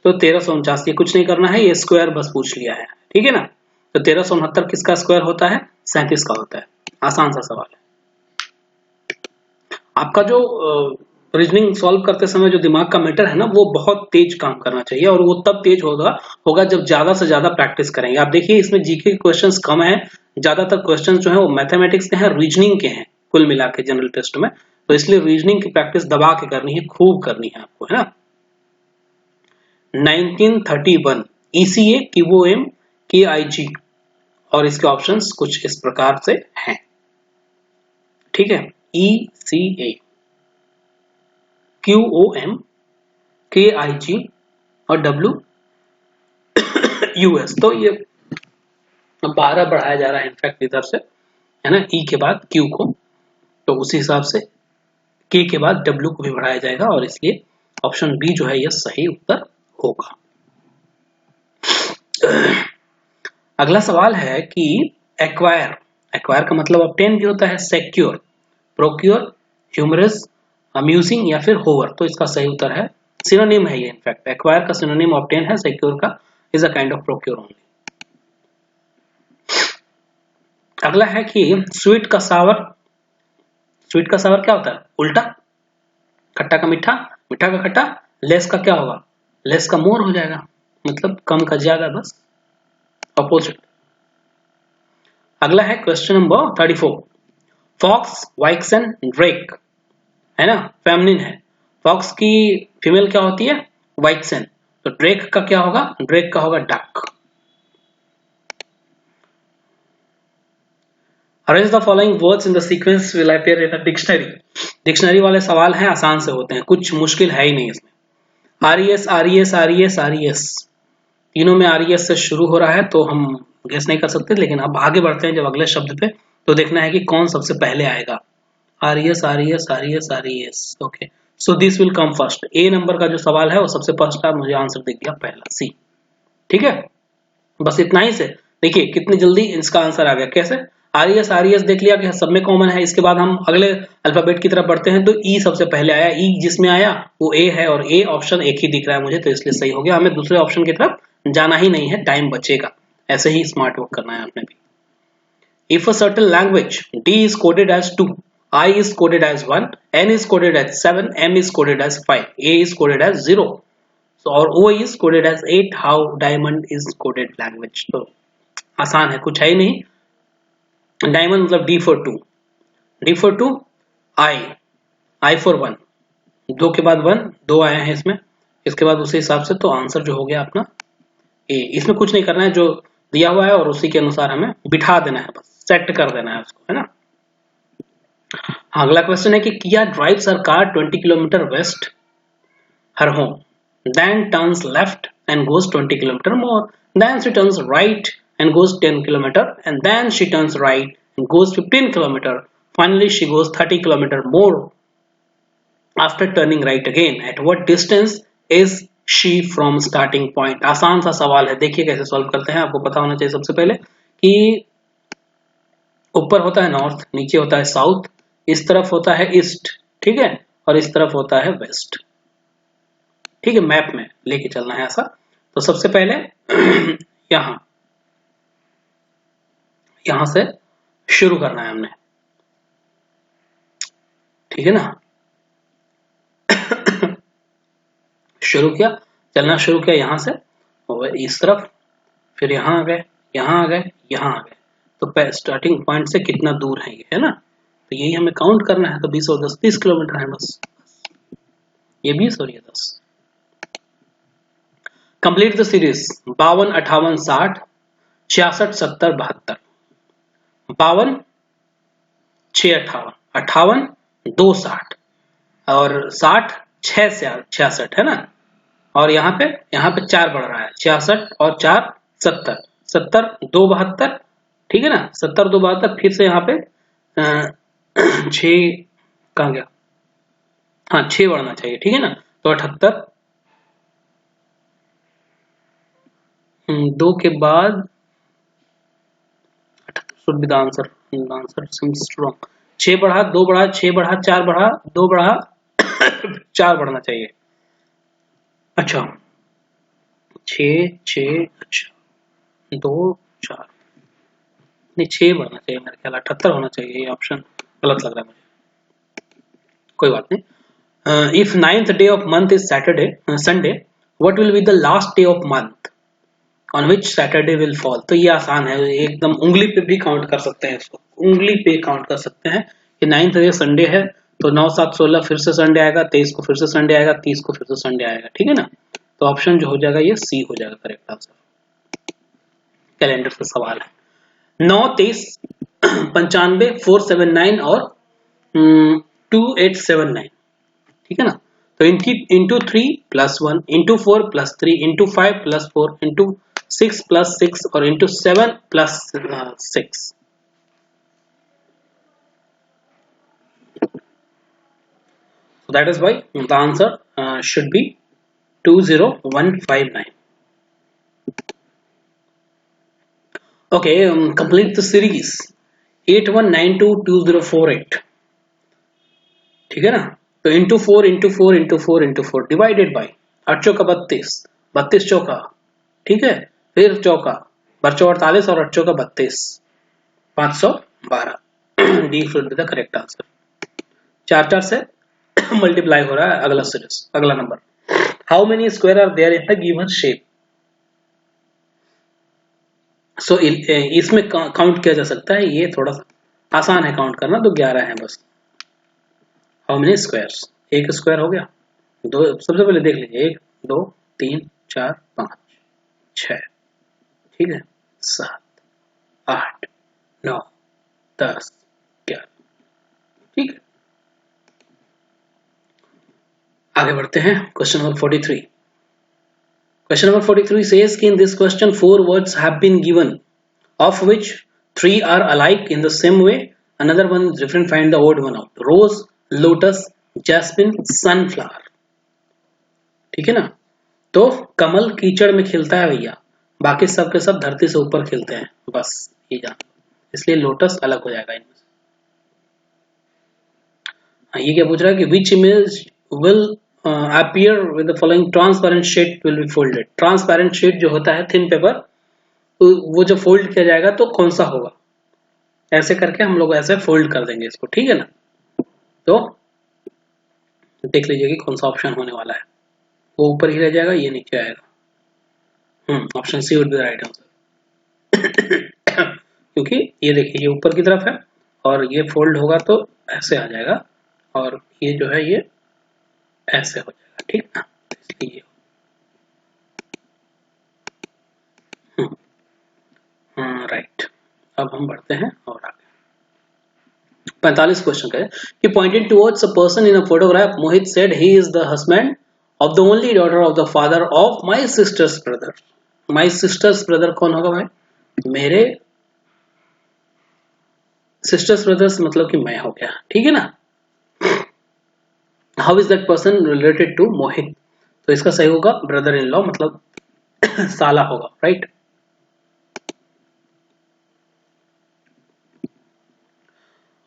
तो 1349। कुछ नहीं करना है, ये स्क्वायर बस पूछ लिया है, ठीक है ना। तो 1369 किसका स्क्वायर होता है? 37 का होता है। आसान सा सवाल है। आपका जो रीजनिंग सॉल्व करते समय जो दिमाग का मीटर है ना, वो बहुत तेज काम करना चाहिए, और वो तब तेज होगा जब ज्यादा से ज्यादा प्रैक्टिस करेंगे। आप देखिए इसमें जीके के क्वेश्चंस कम है, ज्यादातर क्वेश्चंस जो है वो मैथमेटिक्स के हैं, रीजनिंग के हैं कुल मिला के जनरल टेस्ट में। तो इसलिए रीजनिंग की प्रैक्टिस दबा के करनी है, खूब करनी है आपको, है ना। 1931 ECA, QOM, KIG, और इसके ऑप्शंस कुछ इस प्रकार से हैं, ठीक है। ECA, QOM, KIG और WUS। तो ये 12 बढ़ाया जा रहा है इनफैक्ट इधर से, है ना, E के बाद Q को, तो उसी हिसाब से K के बाद W को भी बढ़ाया जाएगा, और इसलिए ऑप्शन बी जो है यह सही उत्तर होगा। अगला सवाल है कि एक्वायर का मतलब ऑब्टेन भी होता है, सेक्योर, प्रोक्योर, ह्यूमरस, अम्यूजिंग या फिर होवर। तो इसका सही उत्तर है, सिनोनिम है ये, इनफैक्ट एक्वायर का सिनोनिम ऑब्टेन है, सेक्योर का is a kind of procure only. अगला है कि स्वीट का सावर क्या होता है? उल्टा, खट्टा का मीठा, मीठा का खट्टा, लेस का क्या होगा? लेस का मोर हो जाएगा, मतलब कम का ज्यादा, बस अपोजिट। अगला है क्वेश्चन नंबर 34, फॉक्स, वाइक्सन, ड्रेक, है ना, फेमिनिन है। फॉक्स की फीमेल क्या होती है? वाइक्सन। तो ड्रेक का क्या होगा? ड्रेक का होगा duck. Arrange the following words in the sequence will appear in a dictionary. Dictionary वाले सवाल हैं, आसान से होते हैं, कुछ मुश्किल है ही नहीं इसमें। RES, RES, RES, RES, तीनों में RES से शुरू हो रहा है, तो हम गेस नहीं कर सकते, लेकिन अब आगे बढ़ते हैं जब अगले शब्द पे, तो देखना है कि कौन सबसे पहले आएगा। RES, RES, RES, RES, okay, so this will come first. A number का जो सवाल है वो सबसे फर्स्ट है, मुझे आंसर दिख गया पहला, सी, ठीक है। बस इतना ही से देखिए कितनी जल्दी इसका आंसर आ गया, कैसे? आर देख लिया कि सब में कॉमन है। इसके बाद हम अगले अल्फाबेट की तरफ बढ़ते हैं तो ई सबसे पहले आया। ई जिसमें आया वो ए है और ए ऑप्शन एक ही दिख रहा है मुझे, तो इसलिए सही हो गया। हमें दूसरे ऑप्शन की तरफ जाना ही नहीं है, टाइम बचेगा। ऐसे ही स्मार्ट वर्क करना है आपने भी। If a certain language D is coded as 2, I is coded as 1, N is coded as 7, M is coded as 5, A is coded as 0, so or O is coded as 8, how diamond is coded language? तो आसान है, कुछ है ही नहीं। डायमंड मतलब D for 2, D for 2, I for 1, 2 के बाद 1, 2 आए हैं इसमें, इसके बाद उसी हिसाब से तो आंसर जो हो गया अपना ए। इसमें कुछ नहीं करना है, जो दिया हुआ है और उसी के अनुसार हमें बिठा देना है, बस सेट कर देना है उसको, है ना। अगला क्वेश्चन है कि किया drives her car 20 kilometre west her home, then turns left and goes 20 kilometer more, then she turns right and goes 10 kilometer, and then she turns right and goes 15 kilometer, finally she goes 30 kilometer more after turning right again. At what distance is she from starting point? आसान सा सवाल है, देखिए कैसे सॉल्व करते हैं। आपको पता होना चाहिए सबसे पहले कि ऊपर होता है नॉर्थ, नीचे होता है साउथ, इस तरफ होता है ईस्ट, ठीक है, और इस तरफ होता है वेस्ट, ठीक है। मैप में लेके चलना है ऐसा। तो सबसे पहले यहां से शुरू करना है हमने, ठीक है ना। चलना शुरू किया यहां से और इस तरफ, फिर यहां आ गए, यहां आ गए, यहां आ गए। तो स्टार्टिंग पॉइंट से कितना दूर है ये, है ना। तो यही हमें काउंट करना है। तो 20 और 10 30 किलोमीटर है बस, ये 20 और ये 10। Complete the series 52, 58, 60, 66, 70, 72। 52, 6, 58, 58, 2, 60 और 60, 6 से 66, है ना। और यहाँ पे 4 बढ़ रहा है, 66 और 4 70, 70 2 72, ठीक है ना। 70 2 72, फिर से यहाँ पे 6 कहाँ गया, हाँ 6 बढ़ना चाहिए, ठीक है ना। तो 78, 2 के बाद 78 should be the answer, answer seems wrong. 6 बढ़ा, 2 बढ़ा, 6 बढ़ा, 4 बढ़ा, 2 बढ़ा, 4 बढ़ना चाहिए। अच्छा 6 6, अच्छा 2 4, नहीं 6 बढ़ना चाहिए मेरे ख्याल, 78 होना चाहिए। ये ऑप्शन गलत लग रहा है मुझे, कोई बात नहीं। If 9th day of month is Saturday Sunday, what will be the last day of month on which Saturday will fall? तो ये आसान है, एकदम उंगली पे भी काउंट कर सकते हैं इसको, उंगली पे काउंट कर सकते हैं कि 9th डे संडे है तो 9 7 16 फिर से संडे आएगा, 23 को फिर से संडे आएगा, 30 को फिर से संडे आएगा, ठीक है ना। तो ऑप्शन जो हो जाएगा ये सी हो जाएगा करेक्ट आंसर। कैलेंडर से सवाल है। 9 30 95 479 और 2879, ठीक है ना। तो इनकी इंटू 3 + 1 इंटू 4 + 3 इंटू 5 + 4 इंटू 6 + 6 और into 7 + 6। So that is why the answer should be 20159. Okay, complete the series 81922048, ठीक है ना। तो into 4 into 4 into 4 into 4 divided by 8 चौका 32, 32 चौका, ठीक है, फिर चौका 48 और 8 चौका 32, 512। D should be the correct answer. 4 4 से मल्टीप्लाई हो रहा है अगला सीरीज, अगला number. How many square are there in the given shape? So इसमें काउंट किया जा सकता है, ये थोड़ा सा आसान है काउंट करना, तो 11 है बस। हाउ मेनी स्क्वायर्स, एक स्क्वायर हो गया, दो, सबसे पहले देख लीजिए 1 2 3 4 5 6, ठीक है, 7 8 9 10 11, ठीक है। आगे बढ़ते हैं, question number 43। Question number 43 says in this question 4 words have been given, of which 3 are alike in the same way, another one is different, find the odd one out. Rose, lotus, jasmine, sunflower, ठीक है ना। तो कमल कीचड़ में खिलता है भैया, बाकी सब के सब धरती से ऊपर खिलते हैं, बस ये जान। इसलिए लोटस अलग हो जाएगा इनमें से। ये क्या पूछ रहा है कि which image will appear with the following transparent sheet will be folded। Transparent sheet जो होता है थिन पेपर, तो वो जो फोल्ड किया जाएगा तो कौन सा होगा, ऐसे करके हम लोग ऐसे फोल्ड कर देंगे इसको, ठीक है ना। तो देख लीजिए कि कौन सा ऑप्शन होने वाला है, वो ऊपर ही रह जाएगा, ये नीचे आएगा। Option C would be right answer क्योंकि ये देखिए ये ऊपर की तरफ है और ये फोल्ड होगा तो ऐसे आ जाएगा और ये जो है ये ऐसे हो जाएगा, ठीक ना, इसलिए राइट। अब हम बढ़ते हैं और आगे 45 क्वेश्चन का है कि pointed towards a person in a photograph Mohit said he is the husband of the only daughter of the father of my sister's brother. My sister's brother कौन होगा भाई, मेरे सिस्टर्स ब्रदर्स मतलब कि मैं हो गया, ठीक है ना। How is that person related to Mohit, तो इसका सही होगा ब्रदर इन लॉ मतलब साला होगा, राइट।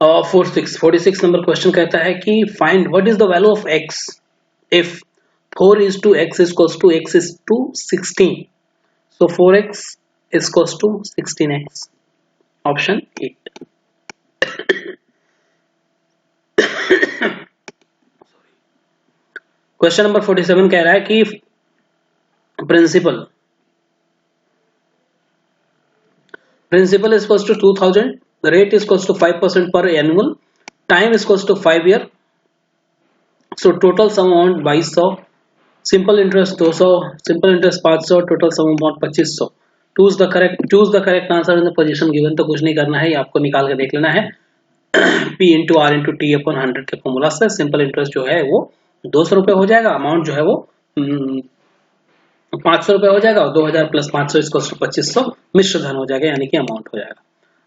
46 नंबर क्वेश्चन कहता है कि find what is the value of x if 4 is to x is equals to x is to 16। so 4x is equals to 16x, option 8। Question number 47 कह रहा है कि principal is equals to 2000, the rate is equals to 5% per annual, time is equals to 5 year, so total sum amount 2200, simple interest 200, simple interest 500, total sum amount 2500। choose the correct answer in the position given। तो कुछ नहीं करना है, आपको निकाल के देख लेना है P into R into T upon 100 के फॉर्मूला से। सिंपल इंटरेस्ट जो है वो 200 रुपए हो जाएगा, अमाउंट जो है वो 500 रुपए हो जाएगा और 2000 प्लस 500 इसको 2500 मिश्र धन हो जाएगा, यानी कि अमाउंट हो जाएगा।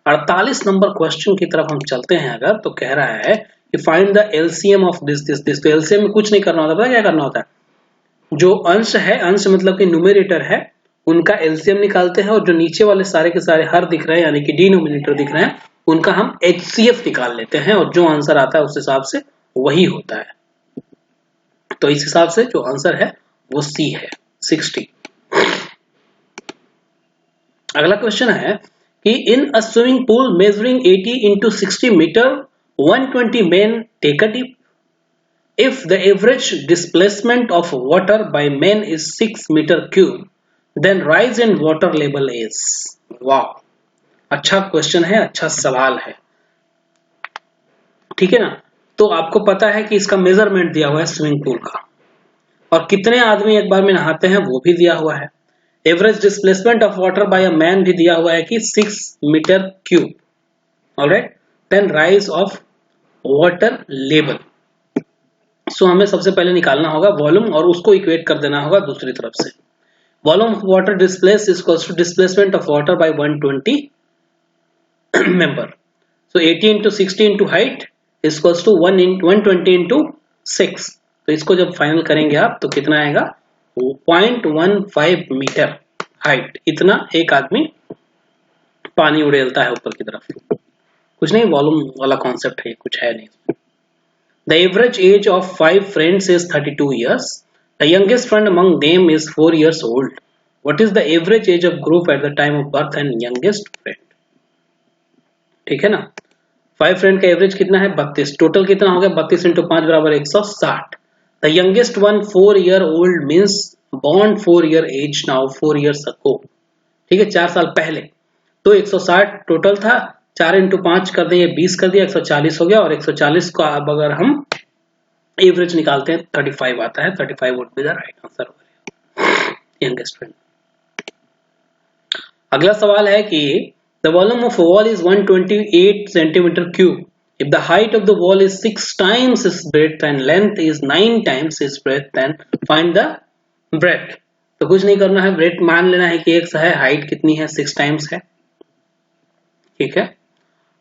48 नंबर क्वेश्चन की तरफ हम चलते हैं अगर, तो कह रहा है कि find the LCM of this. तो एलसीएम में कुछ नहीं करना होता, पता क्या करना होता है, जो अंश है, अंश मतलब कि न्यूमरेटर है, उनका एलसीएम निकालते हैं और जो नीचे वाले सारे के सारे हर दिख रहे हैं यानी कि डिनोमिनेटर दिख रहे हैं उनका हम एचसीएफ निकाल लेते हैं और जो आंसर आता है उस हिसाब से वही होता है। तो इस हिसाब से जो आंसर है वो सी है 60। अगला क्वेश्चन है कि in a swimming pool measuring 80 into 60 metre 120 men take a dip। If the average displacement of water by men is 6 meter cube, then rise in water level is। वाह, अच्छा क्वेश्चन है, अच्छा सवाल है, ठीक है ना। तो आपको पता है कि इसका मेजरमेंट दिया हुआ है स्विमिंग पूल का और कितने आदमी एक बार में नहाते हैं वो भी दिया हुआ है। Average displacement of water by a man भी दिया हुआ है कि 6 metre cube, alright. Then rise of water level. So हमें सबसे पहले निकालना होगा वॉल्यूम और उसको इक्वेट कर देना होगा दूसरी तरफ से। Volume of water displace is equals to displacement of water by 120 member. So 80 into 60 into height is equals to 120 into 6। तो इसको जब फाइनल करेंगे आप तो कितना आएगा 0.15 मीटर हाइट, इतना एक आदमी पानी उड़ेलता है ऊपर की तरफ। कुछ नहीं, वॉल्यूम वाला कॉन्सेप्ट है, कुछ है नहीं। The average age of 5 friends is 32 years. The youngest friend among them is 4 years old. What is the average age of group at the time of birth and youngest friend? ठीक है ना। 5 फ्रेंड का एवरेज कितना है 32, टोटल कितना हो गया 32 into 5 बराबर 160। The youngest one 4 year old means born 4 year age now 4 years ago, ठीक है 4 साल पहले। तो 160 टोटल था, 4 into 5 कर दिए 20 कर दिया 140 हो गया और 140 का अब अगर हम एवरेज निकालते हैं 35 आता है। 35 would be the right answer youngest friend. अगला सवाल है कि the volume of a wall is 128 centimeter cube if the height of the wall is 6 times its breadth and length is 9 times its breadth, then find the breadth। तो कुछ नहीं करना है, ब्रेथ मान लेना है कि x है, हाइट कितनी है 6 टाइम्स है, ठीक है,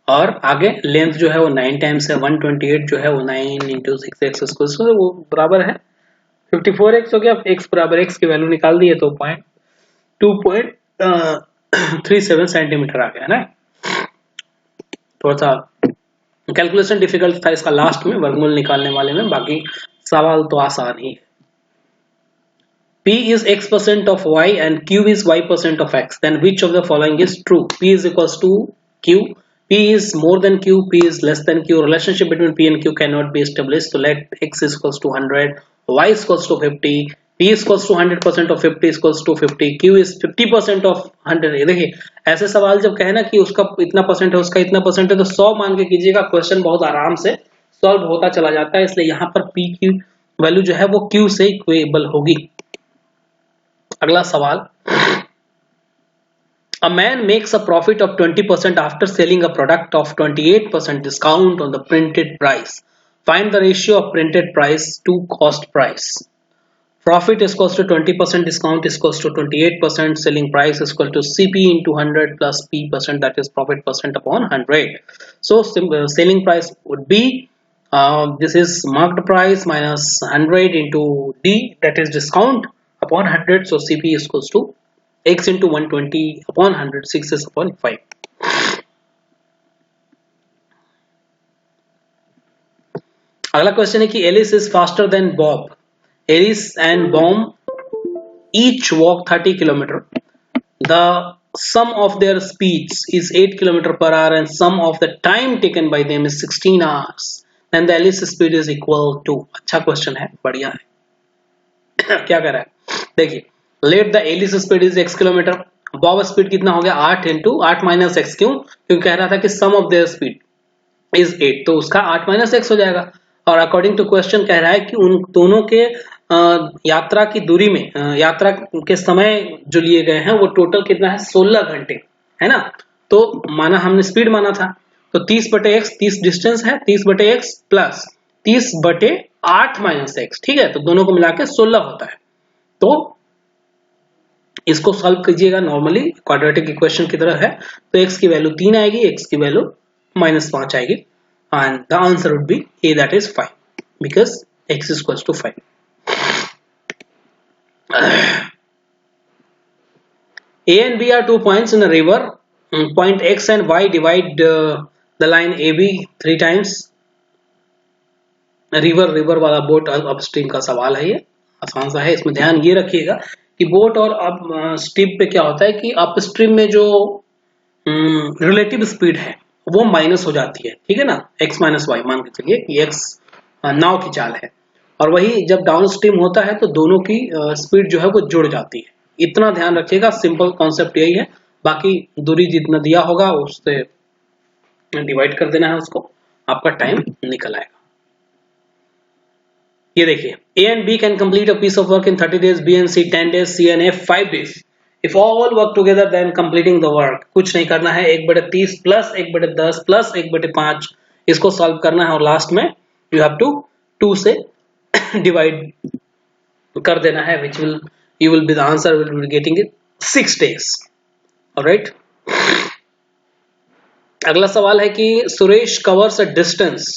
और आगे लेंथ जो है वो 9 टाइम्स है, 128 जो है वो 9 into 6x स्क्वायर वो बराबर है 54x हो गया। x बराबर x की वैल्यू निकाल दी है तो 2.37 सेंटीमीटर आ गया ना। थोड़ा सा कैलकुलेशन डिफिकल्ट था इसका लास्ट में वर्गमूल निकालने वाले में, बाकी सवाल तो आसान ही है। P is x% of y and Q is y% of x. Then which of the following is true? P is equals to Q. P is more than Q. P is less than Q. Relationship between P and Q cannot be established. So let x is equals to 100, y is equals to 50, P is equals to 100% of 50 is equals to 50, Q is 50% of 100. ये देखिए ऐसे सवाल जब कहे ना कि उसका इतना परसेंट है उसका इतना परसेंट है तो 100 मान के कीजिएगा, क्वेश्चन बहुत आराम से सॉल्व होता चला जाता है। इसलिए यहाँ पर P की वैल्यू जो है वो Q से इक्वेबल होगी। अगला सवाल, a man makes a profit of 20% after selling a product of 28% discount on the printed price. Find the ratio of printed price to cost price. Profit is equals to 20%, discount is equals to 28%, selling price is equal to CP into 100 plus P percent, that is profit percent upon 100. So selling price would be this is marked price minus 100 into D, that is discount upon 100. So CP is equals to x into 120 upon 100, 6 is upon 5. अगला क्वेश्चन है कि Alice is faster than Bob. Alice and Bob each walk 30 km. The sum of their speeds is 8 km per hour and sum of the time taken by them is 16 hours. Then the Alice speed is equal to, अच्छा क्वेश्चन है, बढ़िया है। क्या कर रहा है देखिए, let the Alice speed is x kilometre, Bob speed कितना हो गया 8 इंटू 8 माइनस एक्स, क्यों? क्योंकि कह रहा था कि सम ऑफ देयर स्पीड इज 8, तो उसका 8 माइनस एक्स हो जाएगा। और अकॉर्डिंग टू क्वेश्चन कह रहा है कि उन दोनों के यात्रा की दूरी में यात्रा के समय जो लिए गए हैं वो टोटल कितना है 16 घंटे है ना। तो माना हमने स्पीड माना था, तो 30 बटे एक्स, 30 डिस्टेंस है, 30 बटे एक्स प्लस 30 बटे 8 माइनस एक्स, ठीक है, तो दोनों को मिला के 16 होता है। तो इसको सॉल्व कीजिएगा नॉर्मली क्वाड्रेटिक इक्वेशन की तरह है, तो x की वैल्यू 3 आएगी, x की वैल्यू -5 आएगी and the answer would be a, that is 5 because x is equals to 5. A and B are 2 points in a river. Point x and y divide the line AB 3 times. River वाला बोट अपस्ट्रीम का सवाल है, ये आसान सा है। इसमें ध्यान ये रखिएगा कि बोट और अब स्ट्रीम पे क्या होता है कि अपस्ट्रीम में जो रिलेटिव स्पीड है वो माइनस हो जाती है, ठीक है ना, x माइनस वाई मान के चलिए कि x नाव की चाल है, और वही जब डाउन स्ट्रीम होता है तो दोनों की स्पीड जो है वो जुड़ जाती है। इतना ध्यान रखिएगा, सिंपल कॉन्सेप्ट यही है, बाकी दूरी जितना दिया होगा उससे डिवाइड कर देना है उसको, आपका टाइम निकल आएगा। ये देखिए, A and B can complete a piece of work in 30 days, B and C 10 days, C and A 5 days. If all work together then completing the work. कुछ नहीं करना है, 1/30 प्लस 1/10 प्लस 1/5 इसको सॉल्व करना है और लास्ट में you have to 2 से डिवाइड कर देना है, which will you will be the answer will be getting it 6 days. Alright. अगला सवाल है कि Suresh covers a distance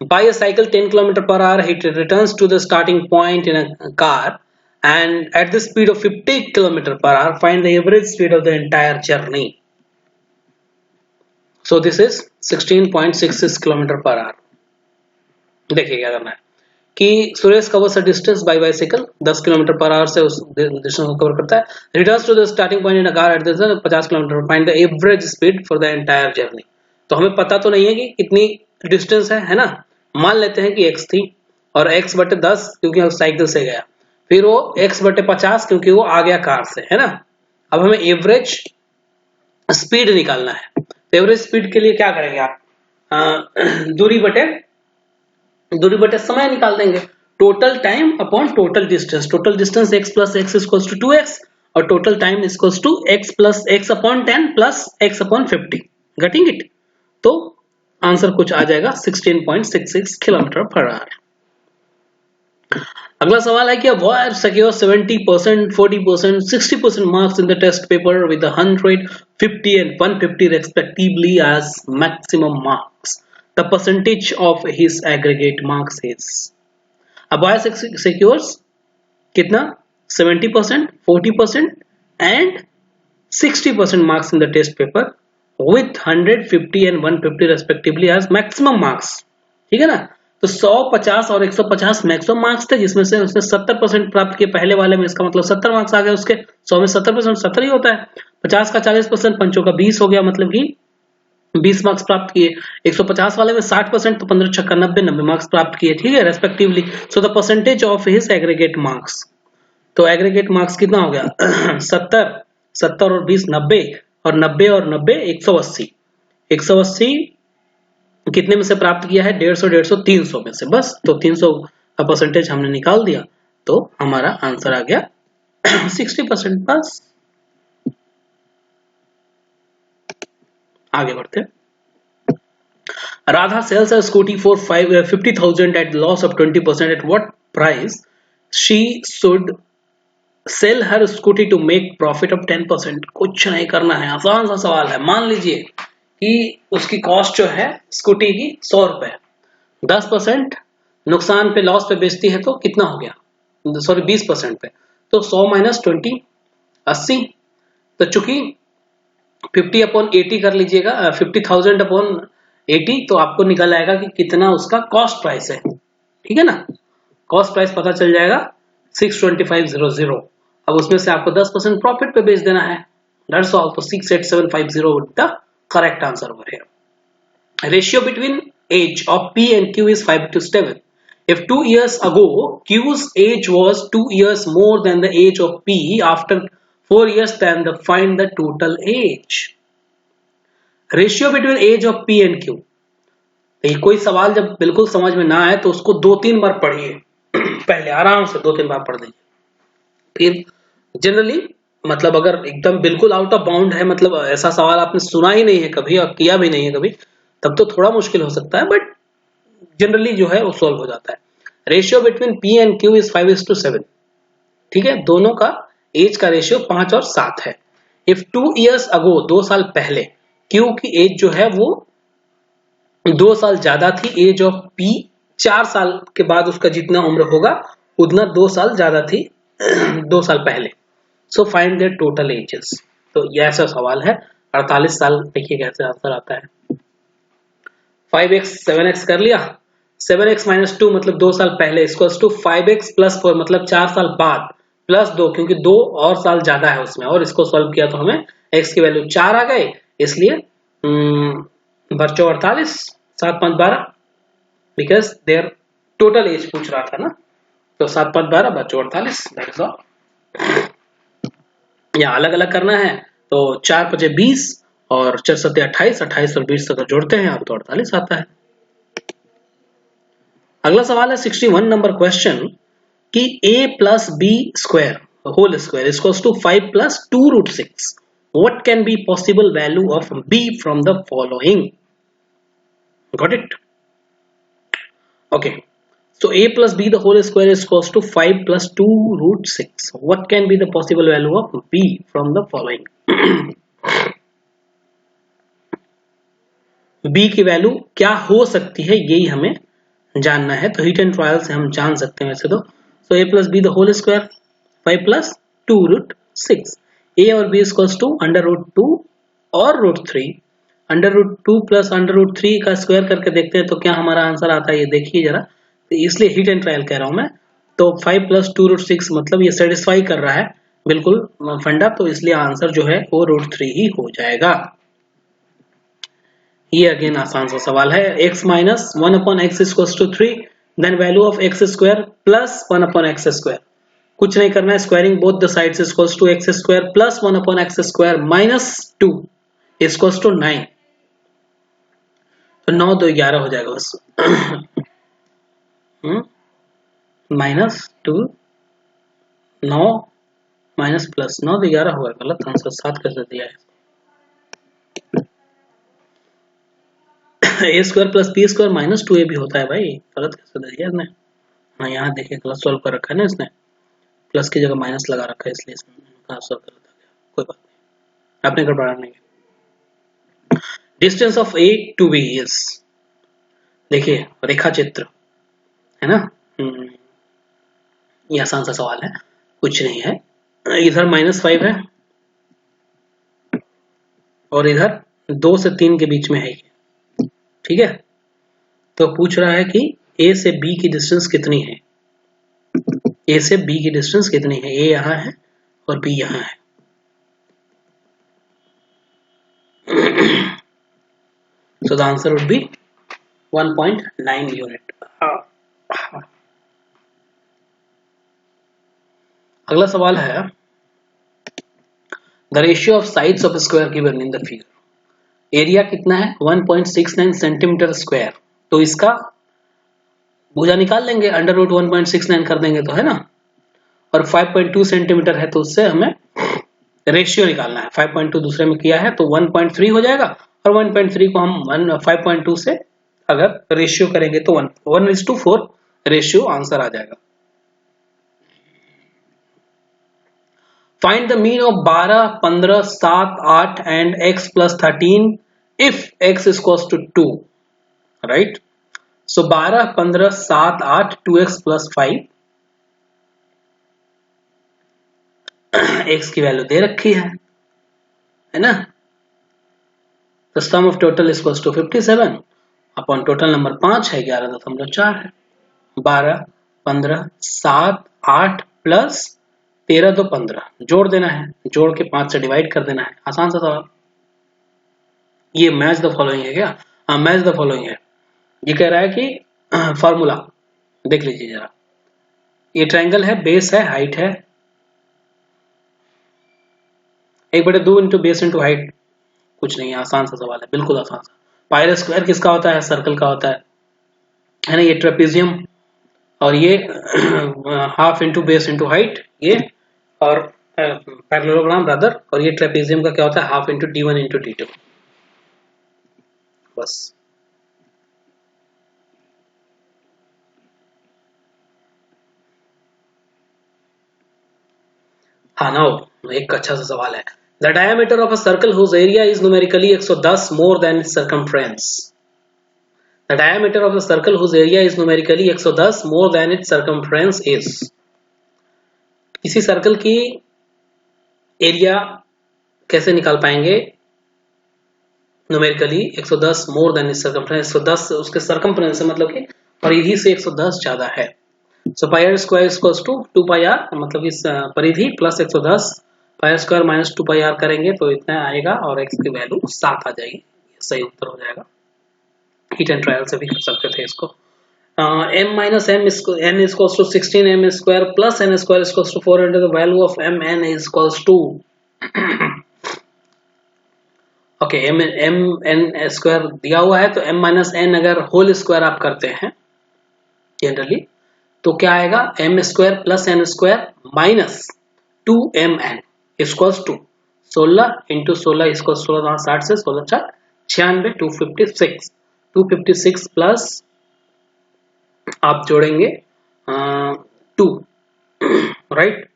by a cycle 10 km per hour. He returns to the starting point in a car and at the speed of 50 km per hour. Find the average speed of the entire journey. So this is 16.66 km per hour. देखिए क्या करना है कि Suresh covers a distance by bicycle 10 kilometre per hour से उस डिस्टेंस को कवर करता है, returns to the starting point in a car at the 50 kilometre, find the average speed for the entire journey. तो हमें पता तो नहीं है कि कितनी डिस्टेंस है ना, मान लेते हैं कि x थी और x/10 क्योंकि हम साइकिल से गया, फिर वो x/50 क्योंकि वो आ गया कार से, है ना। अब हमें एवरेज स्पीड निकालना है, तो एवरेज स्पीड के लिए क्या करेंगे आप, दूरी बटे समय निकाल देंगे, total time upon total distance. Total distance x plus x equals to 2x और total time equals to x plus x upon 10 plus x upon 50, getting it. तो आंसर कुछ आ जाएगा 16.66 किलोमीटर पर आवर। अगला सवाल है कि Y secure 70%, 40%, 60% marks in the test paper with 100, 50 and 150 respectively as maximum marks. The percentage of his aggregate marks is. A boy secures कितना 70%, 40% and 60% marks in the test paper with 150 and 150 respectively as maximum marks। ठीक है ना, तो 100, 50 और 150 मैक्सिमम मार्क्स थे, जिसमें से उसने 70% प्राप्त किए पहले वाले में, इसका मतलब 70 मार्क्स आ गए उसके। 100 में 70% 70 ही होता है। 50 का 40%, पंचों का 20 हो गया, मतलब कि 20 मार्क्स प्राप्त किए। 150 वाले में 60%, तो 15 छक्का 90, 90 मार्क्स प्राप्त किए। ठीक है, respectively. So the percentage of his aggregate marks, तो एग्रीगेट मार्क्स कितना हो गया 70, 70 और 20 90, और 90 और 90 180। 180 कितने में से प्राप्त किया है? 150, 150 300 में से, बस। तो 300 का परसेंटेज हमने निकाल दिया, तो हमारा आंसर आ गया 60%। बस, आगे बढ़ते हैं। Radha sells a scooty for 50,000 at loss of 20%. At what price she should sell her scooty to make profit of 10%? कुछ नहीं करना है, आसान सा सवाल है। मान लीजिए कि उसकी कॉस्ट जो है स्कूटी की 100 रुपए, 10% नुकसान पे, लॉस पे बेचती है, तो कितना हो गया? सॉरी, 20% पे, तो 100 माइनस 20 80। तो चूंकि 50 अपॉन 80 कर लीजिएगा, 50,000 अपॉन 80, तो आपको निकल आएगा कि कितना उसका कॉस्ट प्राइस है। ठीक है ना, कॉस्ट प्राइस पता चल जाएगा 62500। अब उसमें से आपको 10% प्रॉफिट पे बेच देना है। That's all. तो 68750 would the correct answer over here. Ratio between age of P and Q is 5:7. If 2 years ago Q's age was 2 years more than the age of P, after 4 years then find the total age. Ratio between age of P and Q। कोई सवाल जब बिल्कुल समझ में ना आए तो उसको 2-3 बार पढ़िए पहले आराम से 2-3 बार पढ़ लीजिए। फिर जनरली, मतलब अगर एकदम बिल्कुल आउट ऑफ बाउंड है, मतलब ऐसा सवाल आपने सुना ही नहीं है कभी और किया भी नहीं है कभी, तब तो थोड़ा मुश्किल हो सकता है, बट जनरली जो है वो सॉल्व हो जाता है। Ratio between P and Q is 5:7। ठीक है, दोनों का एज का रेशियो 5 और 7 है। इफ 2 years ago, 2 साल पहले, Q की एज जो है वो 2 साल ज्यादा थी एज ऑफ P, 4 साल के बाद उसका जितना उम्र होगा उतना 2 साल ज्यादा थी 2 साल पहले। So find their total ages. तो ये ऐसा सवाल है। 48 साल, देखिए कैसे आंसर आता है। 5x 7x कर लिया, 7x माइनस 2 मतलब 2 साल पहले, इसको 5x प्लस 4 मतलब 4 साल बाद, प्लस 2 क्योंकि 2 और साल ज्यादा है उसमें, और इसको सॉल्व किया तो हमें x की वैल्यू 4 आ गई, इसलिए बच्चों 48, 7 5 12, बिकॉज देयर टोटल एज पूछ रहा था ना, तो 7 5 12 बच्चों 48। That is all. या अलग अलग करना है तो 4 5 20 और 4 7 28, 28 और 20 अगर जोड़ते हैं आप तो 48 आता है। अगला सवाल है 61 नंबर क्वेश्चन कि a plus B square whole square equals to 5 plus 2√6। What can be possible value of b from the following? Got it? Okay, so a plus b the whole square is equals to 5 plus 2√6. What can be the possible value of b from the following? b की वैल्यू क्या हो सकती है, यही हमें जानना है। तो हिट एंड ट्रायल से हम जान सकते हैं वैसे तो। सो a plus b the whole square 5 plus 2√6, a और b इक्वल्स टू √2 और √3। √2 प्लस √3 का स्क्वायर करके देखते हैं तो क्या हमारा आंसर आता है, ये देखिए जरा। इसलिए हिट एंड ट्रायल कह रहा हूं मैं। तो 5 प्लस 2√6 मतलब ये सेटिस्फाई कर रहा है बिल्कुल फंडा, तो इसलिए आंसर जो है वो √3 ही हो जाएगा। ये अगेन आसान सा सवाल है। x minus 1/x equals to 3, then value of x square plus 1/x square. कुछ नहीं करना है, squaring both the sides equals to x square plus 1/x square minus 2 equals to 9। तो 9 2 11 हो जाएगा बस। माइनस 2 9 माइनस प्लस 9 तो 11 होगा, गलत आंसर 7 कैसे दिया है? A square plus B square minus 2a भी होता है भाई, गलत कैसे दिया इसने? हाँ यहाँ देखिए गलत सॉल्व कर रखा है ना इसने, प्लस की जगह माइनस लगा रखा है, इसलिए इसमें सॉल्व कर रखा है। कोई बात नहीं, आपने गड़बड़ा नहीं। Distance of a to b is, देखिए रेखा चित्र है ना। ये आसान सा सवाल है, कुछ नहीं है। इधर -5 है और इधर 2 से 3 के बीच में है ये, ठीक है। तो पूछ रहा है कि ए से बी की डिस्टेंस कितनी है, ए से बी की डिस्टेंस कितनी है। ए यहाँ है और बी यहाँ है। So the answer would be 1.9 unit. अगला सवाल है the ratio of sides of square given in the figure. Area कितना है 1.69 सेंटीमीटर स्क्वायर, तो इसका भुजा निकाल लेंगे, अंडर रूट 1.69 कर देंगे तो, है ना। और 5.2 सेंटीमीटर है तो उससे हमें रेशियो निकालना है। 5.2 दूसरे में किया है तो 1.3 हो जाएगा, और 1.3 को हम 5.2 से अगर रेशियो करेंगे तो 1:4 रेशियो आंसर आ जाएगा। Find the mean of 12, 15, 7, 8 and x plus 13 if x is equals to 2, right. So 12, 15, 7, 8, 2x plus 5, x की वैल्यू दे रखी है ना। तो sum of total is equals to 57 upon total number 5 है 11.4 है। 12, 15, 7, 8 प्लस 13 तो 15 जोड़ देना है, जोड़ के 5 से डिवाइड कर देना है। आसान सा सवाल। ये मैच द फॉलोइंग है क्या? हाँ, मैच द फॉलोइंग है। ये कह रहा है कि फॉर्मूला देख लीजिए जरा। ये ट्रायंगल है, बेस है, हाइट है, 1/2 इंटू बेस इंटू हाइट। कुछ नहीं है, आसान सा सवाल है, बिल्कुल आसान सा। पायर स्क्वायर किसका होता है? सर्कल का होता है ना। ये ट्रेपेजियम, और ये half into base into height, ये और पैरेललोग्राम ब्रदर, और ये ट्रेपेजियम का क्या होता है? Half into d1 into d2। बस। हाँ ना, एक अच्छा सा सवाल है। The diameter of a circle whose area is numerically 110 more than its circumference. The diameter of the circle whose area is numerically 110 more than its circumference is। किसी सर्कल की एरिया कैसे निकाल पाएंगे? Numerically 110 more than its circumference. 110 उसके सर्कमफ्रेंस से मतलब कि परिधि से 110 ज्यादा है। So pi r square equals to 2 pi r, मतलब इस परिधि plus 110, pi r square minus 2 pi r करेंगे तो इतना आएगा, और x की वैल्यू 7 आ जाएगी। सही उत्तर हो जाएगा। हीट एंड ट्रायल से भी कर सकते थे इसको। m minus m n is equals to 16m square plus n square is equals to 4 into the value of m n is equals to okay, m n square दिया हुआ है तो m minus n अगर होल स्क्वायर आप करते हैं जनरली तो क्या आएगा? m square plus n square minus 2mn equals to 16 into 16 equals 16 60 से 16 4 96 256 प्लस आप जोड़ेंगे 2, राइट।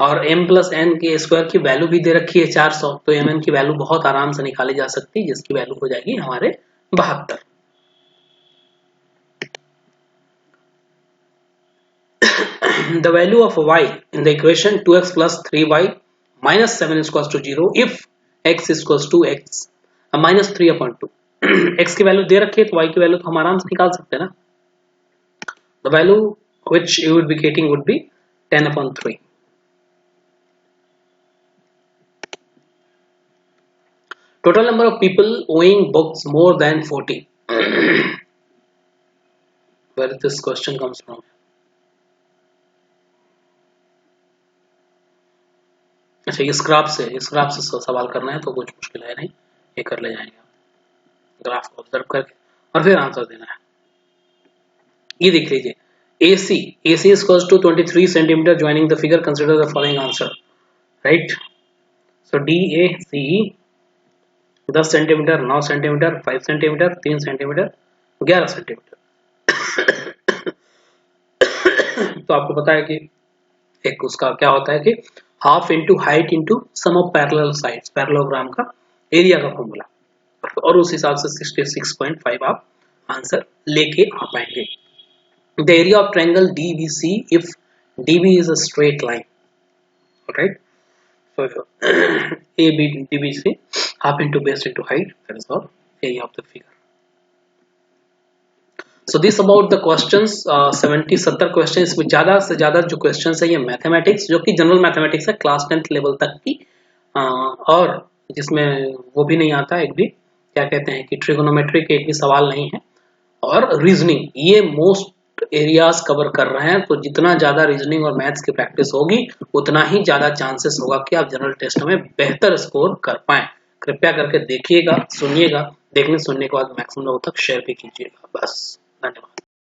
और m प्लस n के स्क्वायर की वैल्यू भी दे रखी है 400, तो mn की वैल्यू बहुत आराम से निकाली जा सकती है, जिसकी वैल्यू हो जाएगी हमारे 72। The value of y in the equation 2x plus 3y minus 7 is equals to 0 if x is equals to x minus 3 upon 2। x की वैल्यू दे रखी है तो y की वैल्यू तो हम आराम से निकाल सकते हैं ना। The value which you would be getting would be 10 upon 3। Total number of people owing books more than 40। Where this question comes from? अच्छा, ये स्क्रैप से सवाल करना है तो कुछ मुश्किल है नहीं, ये कर ले जाएंगे। ग्राफ को ऑब्जर्व करके और फिर आंसर देना है। ये देख लीजिए, AC is equals to 23 centimeter joining the figure, consider the following answer, right? So DACE 10 centimetre, 9 centimetre, 5 centimetre, 3 centimetre, 11 centimetre. तो आपको पता है कि एक उसका क्या होता है कि half into height into sum of parallel sides, parallelogram का एरिया का फॉर्मूला, और उस हिसाब से 66.5 आप आंसर लेके आ पाएंगे। The area of triangle DBC if DB is a straight line, right. so DBC half into base into height, that is our area of the figure. So this about the questions 70 question, इसमें ज्यादा से ज्यादा जो क्वेश्चन है ये मैथमेटिक्स, जो कि जनरल मैथमेटिक्स है क्लास 10th लेवल तक की, और जिसमें वो भी नहीं आता एक भी, क्या कहते हैं कि ट्रिगोनोमेट्री के एक भी सवाल नहीं है, और रीजनिंग, ये मोस्ट एरियाज कवर कर रहे हैं। तो जितना ज्यादा रीजनिंग और मैथ्स की प्रैक्टिस होगी उतना ही ज्यादा चांसेस होगा कि आप जनरल टेस्ट में बेहतर स्कोर कर पाएं। कृपया करके देखिएगा, सुनिएगा, देखने सुनने के बाद मैक्सिमम लोगों तक शेयर भी कीजिएगा। बस, धन्यवाद।